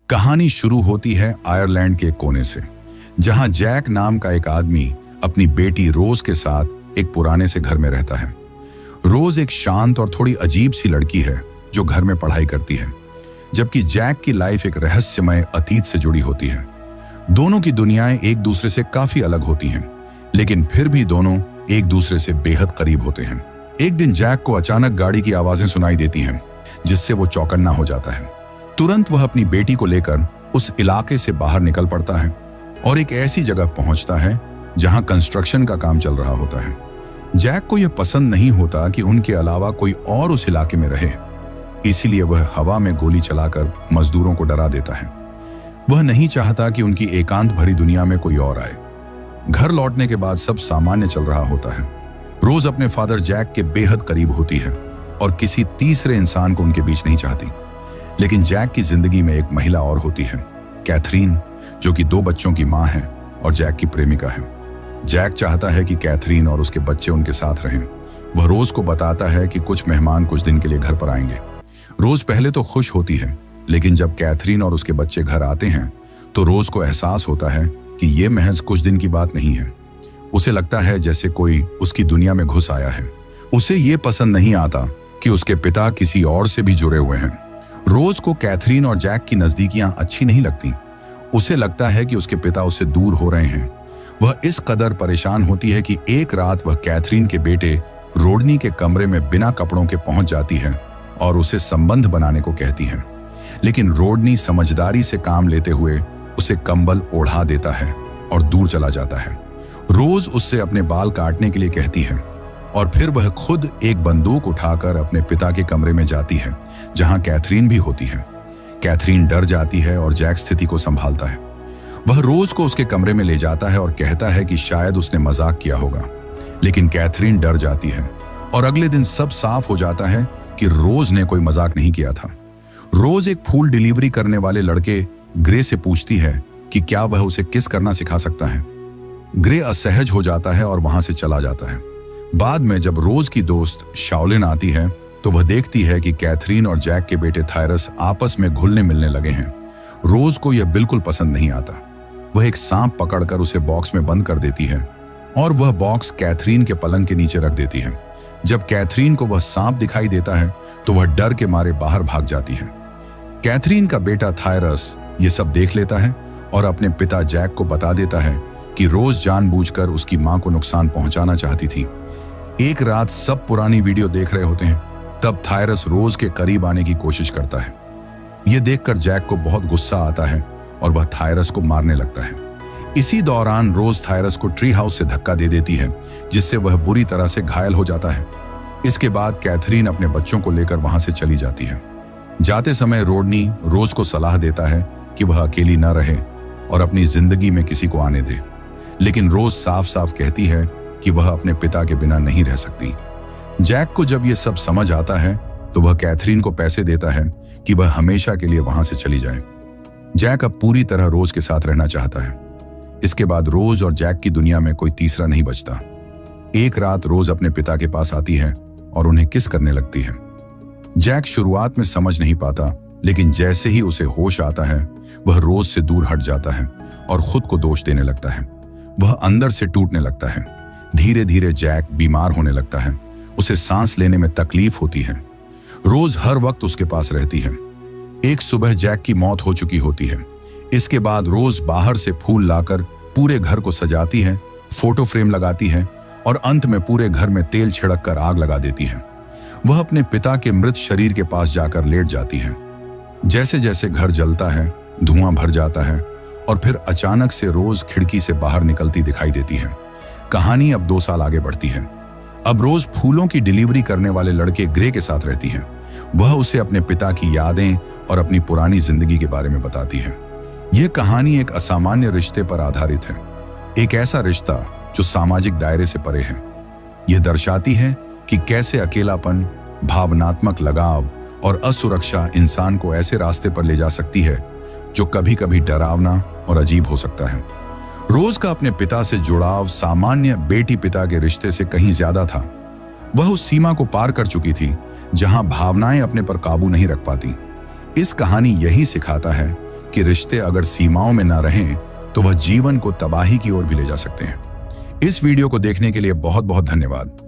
कहानी शुरू होती है आयरलैंड के एक कोने से, जहां जैक नाम का एक आदमी अपनी बेटी रोज के साथ एक पुराने से घर में रहता है। रोज एक शांत और थोड़ी अजीब सी लड़की है जो घर में पढ़ाई करती है, जबकि जैक की लाइफ एक रहस्यमय अतीत से जुड़ी होती है। दोनों की दुनियाएं एक दूसरे से काफी अलग होती हैं, लेकिन फिर भी दोनों एक दूसरे से बेहद करीब होते हैं। एक दिन जैक को अचानक गाड़ी की आवाजें सुनाई देती हैं, जिससे वो चौकन्ना हो जाता है। तुरंत वह अपनी बेटी को लेकर उस इलाके से बाहर निकल पड़ता है और एक ऐसी जगह पहुंचता है जहां कंस्ट्रक्शन का काम चल रहा होता है। जैक को यह पसंद नहीं होता कि उनके अलावा कोई और उस इलाके में रहे, इसीलिए वह हवा में गोली चलाकर मजदूरों को डरा देता है। वह नहीं चाहता कि उनकी एकांत भरी दुनिया में कोई और आए। घर लौटने के बाद सब सामान्य चल रहा होता है। रोज अपने फादर जैक के बेहद करीब होती है और किसी तीसरे इंसान को उनके बीच नहीं चाहती। लेकिन जैक की जिंदगी में एक महिला और होती है, कैथरीन, जो कि 2 बच्चों की मां है और जैक की प्रेमिका है। जैक चाहता है कि कैथरीन और उसके बच्चे उनके साथ रहें। वह रोज को बताता है कि कुछ मेहमान कुछ दिन के लिए घर पर आएंगे। रोज पहले तो खुश होती है, लेकिन जब कैथरीन और उसके बच्चे घर आते हैं तो रोज को एहसास होता है कि ये महज कुछ दिन की बात नहीं है। उसे लगता है जैसे कोई उसकी दुनिया में घुस आया है। उसे ये पसंद नहीं आता कि उसके पिता किसी और से भी जुड़े हुए हैं। रोज को कैथरीन और जैक की नजदीकियां अच्छी नहीं लगती। उसे लगता है कि उसके पिता उससे दूर हो रहे हैं। वह इस कदर परेशान होती है कि एक रात वह कैथरीन के बेटे रोडनी के कमरे में बिना कपड़ों के पहुंच जाती है और उसे संबंध बनाने को कहती है। लेकिन रोडनी समझदारी से काम लेते हुए उसे कंबल ओढ़ा देता है और दूर चला जाता है। रोज उससे अपने बाल काटने के लिए कहती है और फिर वह खुद एक बंदूक उठाकर अपने पिता के कमरे में जाती है, जहां कैथरीन भी होती है। कैथरीन डर जाती है और जैक स्थिति को संभालता है। वह रोज को उसके कमरे में ले जाता है और कहता है कि शायद उसने मजाक किया होगा, लेकिन कैथरीन डर जाती है और अगले दिन सब साफ हो जाता है कि रोज ने कोई मजाक नहीं किया था। रोज एक फूल डिलीवरी करने वाले लड़के ग्रे से पूछती है कि क्या वह उसे किस करना सिखा सकता है। ग्रे असहज हो जाता है और वहां से चला जाता है। बाद में जब रोज की दोस्त शाओलिन आती है तो वह देखती है कि कैथरीन और जैक के बेटे थायरस आपस में घुलने मिलने लगे हैं। रोज को यह बिल्कुल पसंद नहीं आता। वह एक सांप पकड़कर उसे बॉक्स में बंद कर देती है और वह बॉक्स कैथरीन के पलंग के नीचे रख देती है। जब कैथरीन को वह सांप दिखाई देता है तो वह डर के मारे बाहर भाग जाती है। कैथरीन का बेटा थायरस ये सब देख लेता है और अपने पिता जैक को बता देता है कि रोज जानबूझकर उसकी मां को नुकसान पहुंचाना चाहती थी। एक रात सब पुरानी वीडियो देख रहे होते हैं, तब थायरस रोज के करीब आने की कोशिश करता है। यह देखकर जैक को बहुत गुस्सा आता है और वह थायरस को मारने लगता है। इसी दौरान रोज थायरस को ट्री हाउस से धक्का दे देती है, जिससे वह बुरी तरह से घायल हो जाता है। इसके बाद कैथरीन अपने बच्चों को लेकर वहां से चली जाती है। जाते समय रोडनी रोज को सलाह देता है कि वह अकेली न रहे और अपनी जिंदगी में किसी को आने दे, लेकिन रोज साफ साफ कहती है कि वह अपने पिता के बिना नहीं रह सकती। जैक को जब यह सब समझ आता है तो वह कैथरीन को पैसे देता है कि वह हमेशा के लिए वहां से चली जाए। जैक अब पूरी तरह रोज के साथ रहना चाहता है। इसके बाद रोज और जैक की दुनिया में कोई तीसरा नहीं बचता। एक रात रोज अपने पिता के पास आती है और उन्हें किस करने लगती है। जैक शुरुआत में समझ नहीं पाता, लेकिन जैसे ही उसे होश आता है वह रोज से दूर हट जाता है और खुद को दोष देने लगता है। वह अंदर से टूटने लगता है। धीरे धीरे जैक बीमार होने लगता है। उसे सांस लेने में तकलीफ होती है। रोज हर वक्त उसके पास रहती है। एक सुबह जैक की मौत हो चुकी होती है। इसके बाद रोज बाहर से फूल लाकर पूरे घर को सजाती है, फोटो फ्रेम लगाती है और अंत में पूरे घर में तेल छिड़क कर आग लगा देती है। वह अपने पिता के मृत शरीर के पास जाकर लेट जाती है। जैसे जैसे घर जलता है, धुआं भर जाता है और फिर अचानक से रोज खिड़की से बाहर निकलती दिखाई देती है। कहानी अब 2 साल आगे बढ़ती है। अब रोज फूलों की डिलीवरी करने वाले लड़के ग्रे के साथ रहती है। वह उसे अपने पिता की यादें और अपनी पुरानी जिंदगी के बारे में बताती है। यह कहानी एक असामान्य रिश्ते पर आधारित है, एक ऐसा रिश्ता जो सामाजिक दायरे से परे है। यह दर्शाती है कि कैसे अकेलापन, भावनात्मक लगाव और असुरक्षा इंसान को ऐसे रास्ते पर ले जा सकती है जो कभी कभी डरावना और अजीब हो सकता है। रोज का अपने पिता से जुड़ाव सामान्य बेटी पिता के रिश्ते से कहीं ज्यादा था। वह उस सीमा को पार कर चुकी थी जहां भावनाएं अपने पर काबू नहीं रख पाती। इस कहानी यही सिखाता है जबकि रिश्ते अगर सीमाओं में ना रहें तो वह जीवन को तबाही की ओर भी ले जा सकते हैं। इस वीडियो को देखने के लिए बहुत बहुत धन्यवाद।